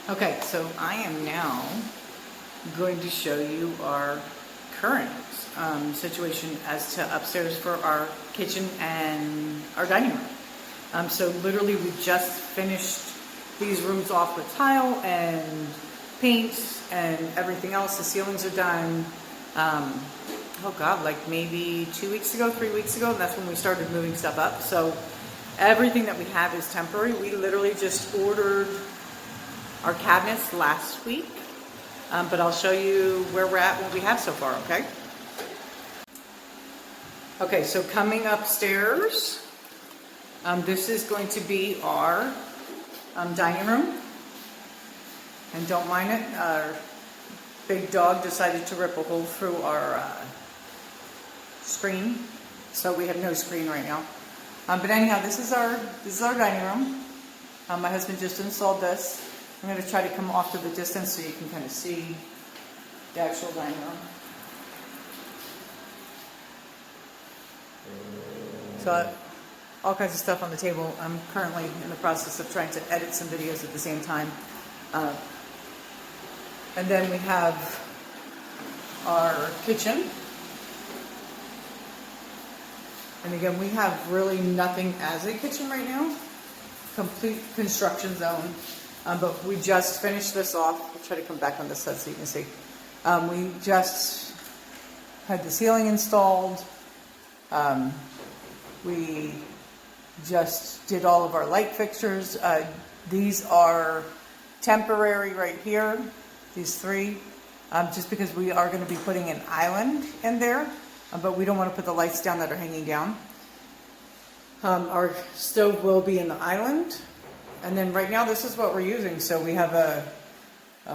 Okay, so I am now going to show you our current situation as to upstairs for our kitchen and our dining room. So literally we just finished these rooms off with tile and paint and everything else. The ceilings are done, oh God, like maybe 2 weeks ago, 3 weeks ago, and that's when we started moving stuff up. So everything that we have is temporary. We literally just ordered our cabinets last week, but I'll show you where we're at, what we have so far, okay? Okay, so coming upstairs, this is going to be our dining room. And don't mind it, our big dog decided to rip a hole through our screen, so we have no screen right now. But anyhow, this is our dining room. My husband just installed this. I'm going to try to come off to the distance so you can kind of see the actual dining room. So all kinds of stuff on the table. I'm currently in the process of trying to edit some videos at the same time. And then we have our kitchen. And again, we have really nothing as a kitchen right now. Complete construction zone. But we just finished this off. I'll try to come back on this side so you can see. We just had the ceiling installed. We just did all of our light fixtures. These are temporary right here, these three, just because we are going to be putting an island in there, but we don't want to put the lights down that are hanging down. Our stove will be in the island. And then right now, this is what we're using. So we have a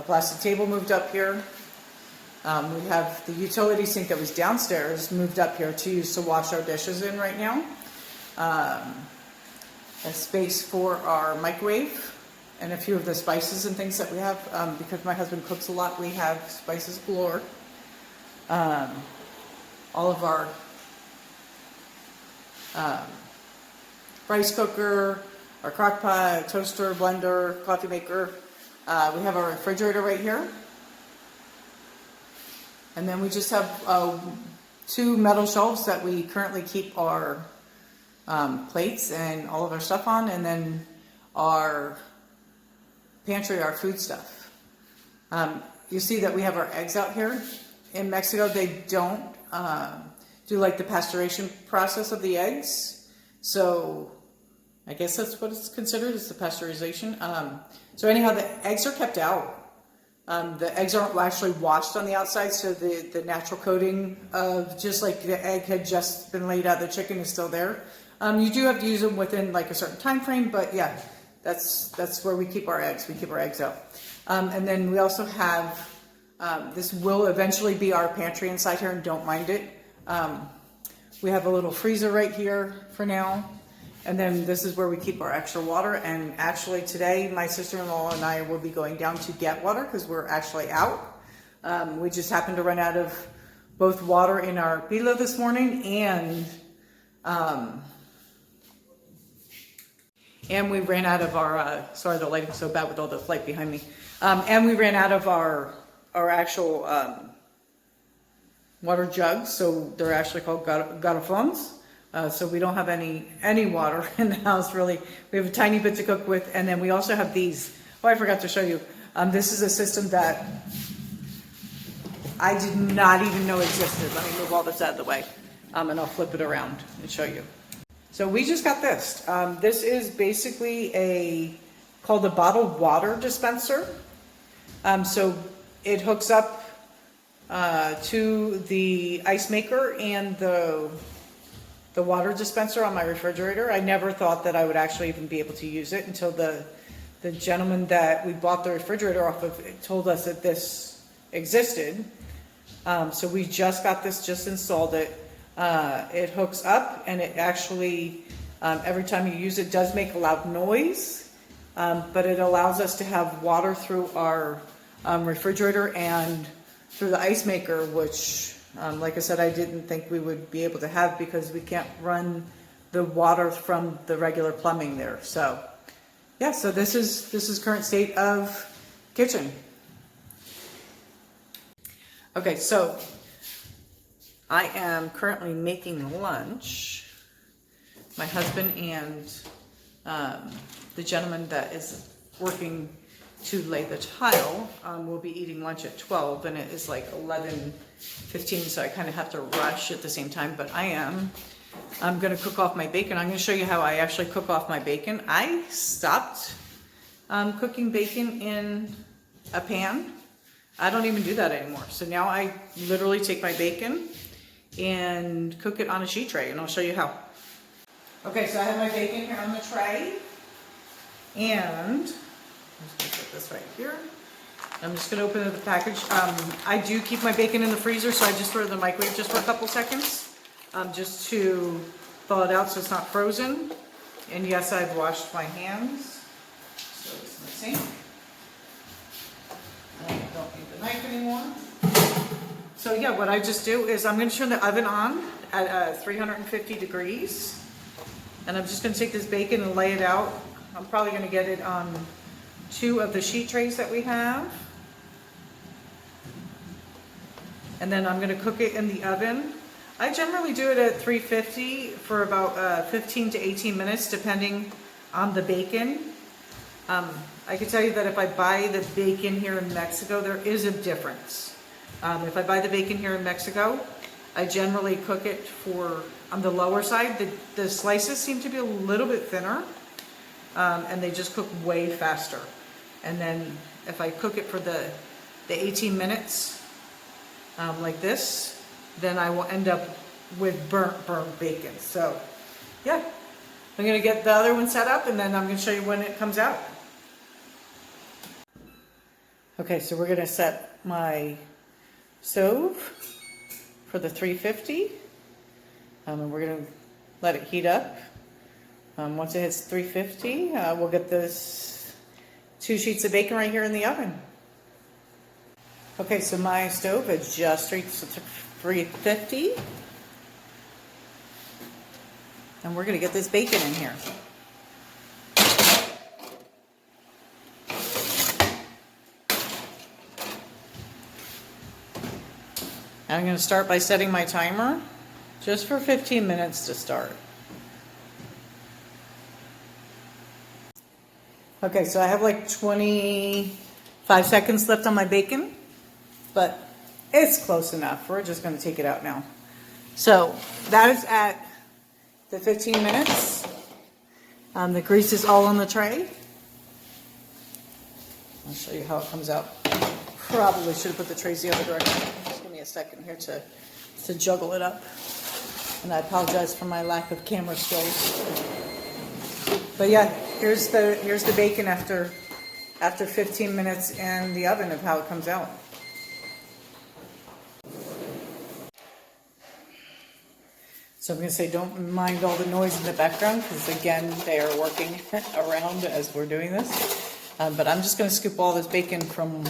plastic table moved up here. We have the utility sink that was downstairs moved up here to use to wash our dishes in right now. A space for our microwave and a few of the spices and things that we have. Because my husband cooks a lot, we have spices galore. All of our rice cooker, our crock pot, toaster, blender, coffee maker. We have our refrigerator right here. And then we just have two metal shelves that we currently keep our plates and all of our stuff on. And then our pantry, our food stuff. You see that we have our eggs out here. In Mexico, they don't do like the pasteurization process of the eggs. So I guess that's what it's considered, is the pasteurization. So anyhow, the eggs are kept out. The eggs aren't actually washed on the outside, so the natural coating of just like the egg had just been laid out, the chicken is still there. You do have to use them within like a certain time frame, but yeah, that's where we keep our eggs. We keep our eggs out. And then we also have, this will eventually be our pantry inside here, and don't mind it. We have a little freezer right here for now. And then this is where we keep our extra water. And actually today, my sister-in-law and I will be going down to get water because we're actually out. We just happened to run out of both water in our pilo this morning and we ran out of our, sorry, the lighting's so bad with all the light behind me. And we ran out of our actual water jugs. So they're actually called garrafons. So we don't have any water in the house, really. We have a tiny bit to cook with, and then we also have these. Oh, I forgot to show you. This is a system that I did not even know existed. Let me move all this out of the way, and I'll flip it around and show you. So we just got this. This is basically called a bottled water dispenser. So it hooks up to the ice maker and the water dispenser on my refrigerator. I never thought that I would actually even be able to use it until the gentleman that we bought the refrigerator off of told us that this existed. So we just got this, just installed it. It hooks up, and it actually, every time you use it, does make a loud noise, but it allows us to have water through our refrigerator and through the ice maker, which like I said, I didn't think we would be able to have because we can't run the water from the regular plumbing there. So yeah, so this is current state of kitchen. Okay, so I am currently making lunch. My husband and the gentleman that is working to lay the tile will be eating lunch at 12, and it is like 11:15, so I kind of have to rush at the same time, but I'm going to cook off my bacon. I'm going to show you how I actually cook off my bacon. I stopped cooking bacon in a pan. I don't even do that anymore. So now I literally take my bacon and cook it on a sheet tray, and I'll show you how. Okay, so I have my bacon here on the tray, and I'm just going to put this right here. I'm just going to open the package. I do keep my bacon in the freezer, so I just throw it in the microwave just for a couple seconds, just to thaw it out so it's not frozen. And yes, I've washed my hands, so it's in the sink. I don't need the knife anymore. So yeah, what I just do is I'm going to turn the oven on at 350 degrees. And I'm just going to take this bacon and lay it out. I'm probably going to get it on 2 of the sheet trays that we have. And then I'm going to cook it in the oven. I generally do it at 350 for about 15 to 18 minutes, depending on the bacon. I can tell you that if I buy the bacon here in Mexico, there is a difference. If I buy the bacon here in Mexico, I generally cook it on the lower side. The slices seem to be a little bit thinner, and they just cook way faster. And then if I cook it for the 18 minutes, like this, then I will end up with burnt bacon. So yeah, I'm gonna get the other one set up, and then I'm gonna show you when it comes out. Okay, so we're gonna set my stove for the 350, and we're gonna let it heat up. Once it hits 350, we'll get this 2 sheets of bacon right here in the oven. Okay, so my stove is just reached 350, and we're gonna get this bacon in here. I'm going to start by setting my timer just for 15 minutes to start. Okay, so I have like 25 seconds left on my bacon, but it's close enough. We're just going to take it out now. So that is at the 15 minutes. The grease is all on the tray. I'll show you how it comes out. Probably should have put the trays the other direction. Just give me a second here to juggle it up. And I apologize for my lack of camera skills. But yeah, here's the bacon after 15 minutes in the oven of how it comes out. So I'm going to say don't mind all the noise in the background, because again, they are working around as we're doing this. But I'm just going to scoop all this bacon from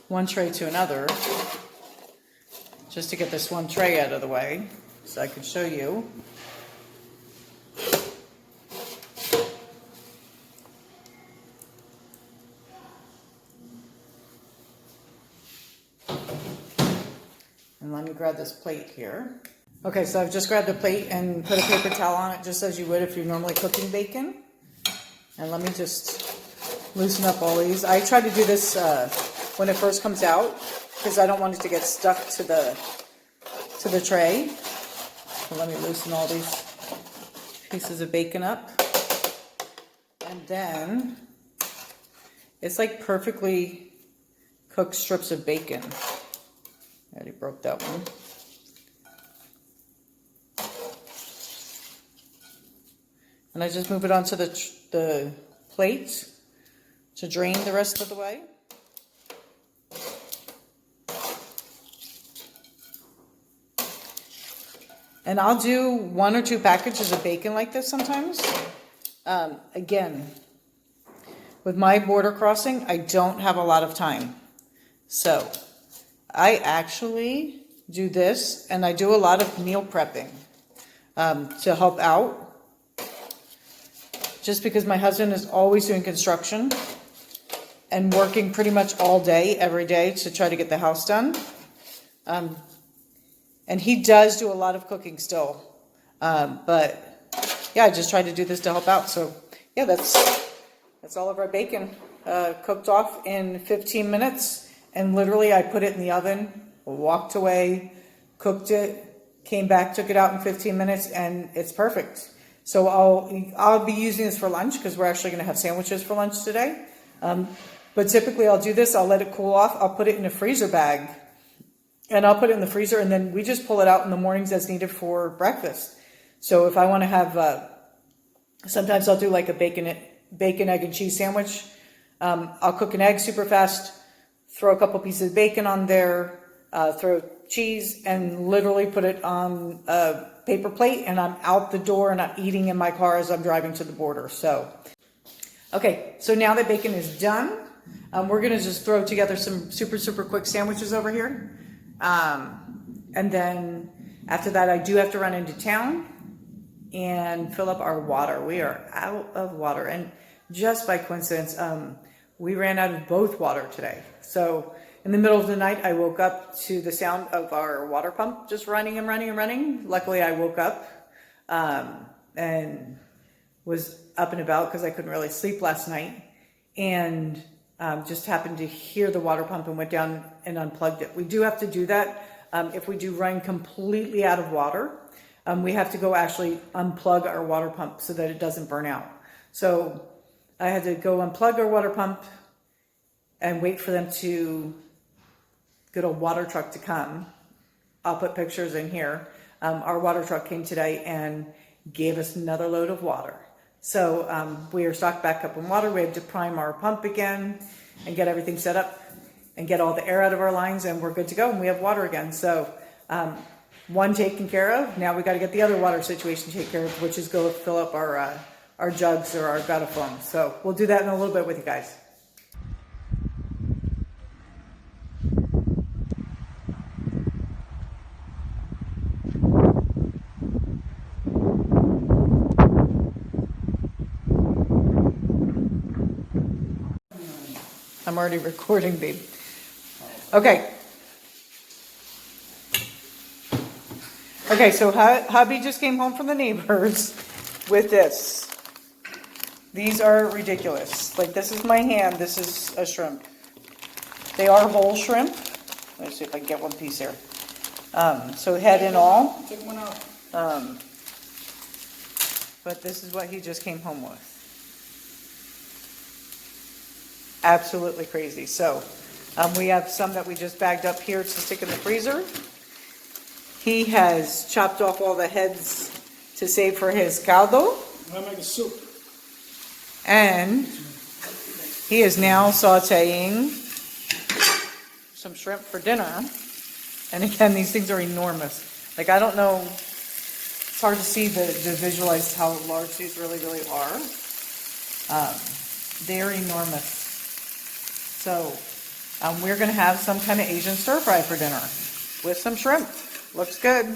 one tray to another, just to get this one tray out of the way, so I can show you. And let me grab this plate here. Okay, so I've just grabbed a plate and put a paper towel on it, just as you would if you're normally cooking bacon. And let me just loosen up all these. I try to do this when it first comes out, because I don't want it to get stuck to the tray. So let me loosen all these pieces of bacon up. And then it's like perfectly cooked strips of bacon. I already broke that one. And I just move it onto the plate to drain the rest of the way. And I'll do 1 or 2 packages of bacon like this sometimes. Again, with my border crossing, I don't have a lot of time. So I actually do this, and I do a lot of meal prepping to help out. Just because my husband is always doing construction, and working pretty much all day, every day, to try to get the house done. And he does do a lot of cooking still. But yeah, I just tried to do this to help out. So yeah, that's all of our bacon cooked off in 15 minutes. And literally I put it in the oven, walked away, cooked it, came back, took it out in 15 minutes, and it's perfect. So I'll be using this for lunch because we're actually going to have sandwiches for lunch today. But typically I'll do this, I'll let it cool off, I'll put it in a freezer bag, and I'll put it in the freezer, and then we just pull it out in the mornings as needed for breakfast. So if I want to have, sometimes I'll do like a bacon, egg, and cheese sandwich. I'll cook an egg super fast, throw a couple pieces of bacon on there, throw cheese, and literally put it on a paper plate, and I'm out the door and I'm eating in my car as I'm driving to the border. So, okay, so now that bacon is done, we're gonna just throw together some super quick sandwiches over here. And then after that, I do have to run into town and fill up our water. We are out of water, and just by coincidence, we ran out of both water today. So in the middle of the night, I woke up to the sound of our water pump just running and running and running. Luckily, I woke up and was up and about because I couldn't really sleep last night, and just happened to hear the water pump and went down and unplugged it. We do have to do that if we do run completely out of water. We have to go actually unplug our water pump so that it doesn't burn out. So I had to go unplug our water pump and wait for them to get a water truck to come. I'll put pictures in here. Our water truck came today and gave us another load of water. So we are stocked back up on water. We have to prime our pump again and get everything set up and get all the air out of our lines, and we're good to go, and we have water again. So one taken care of. Now we got to get the other water situation taken care of, which is go fill up our jugs or our gutta foam. So we'll do that in a little bit with you guys. I'm already recording, babe. Okay. Okay, so hubby just came home from the neighbors with this. These are ridiculous. Like, this is my hand. This is a shrimp. They are whole shrimp. Let's see if I can get one piece here. So head and all. Take one out. But this is what he just came home with. Absolutely crazy. So we have some that we just bagged up here to stick in the freezer. He has chopped off all the heads to save for his caldo. I'm gonna make a soup. And he is now sauteing some shrimp for dinner. And again, these things are enormous. Like, I don't know, it's hard to see to visualize how large these really are. They're enormous. So we're going to have some kind of Asian stir fry for dinner with some shrimp. Looks good.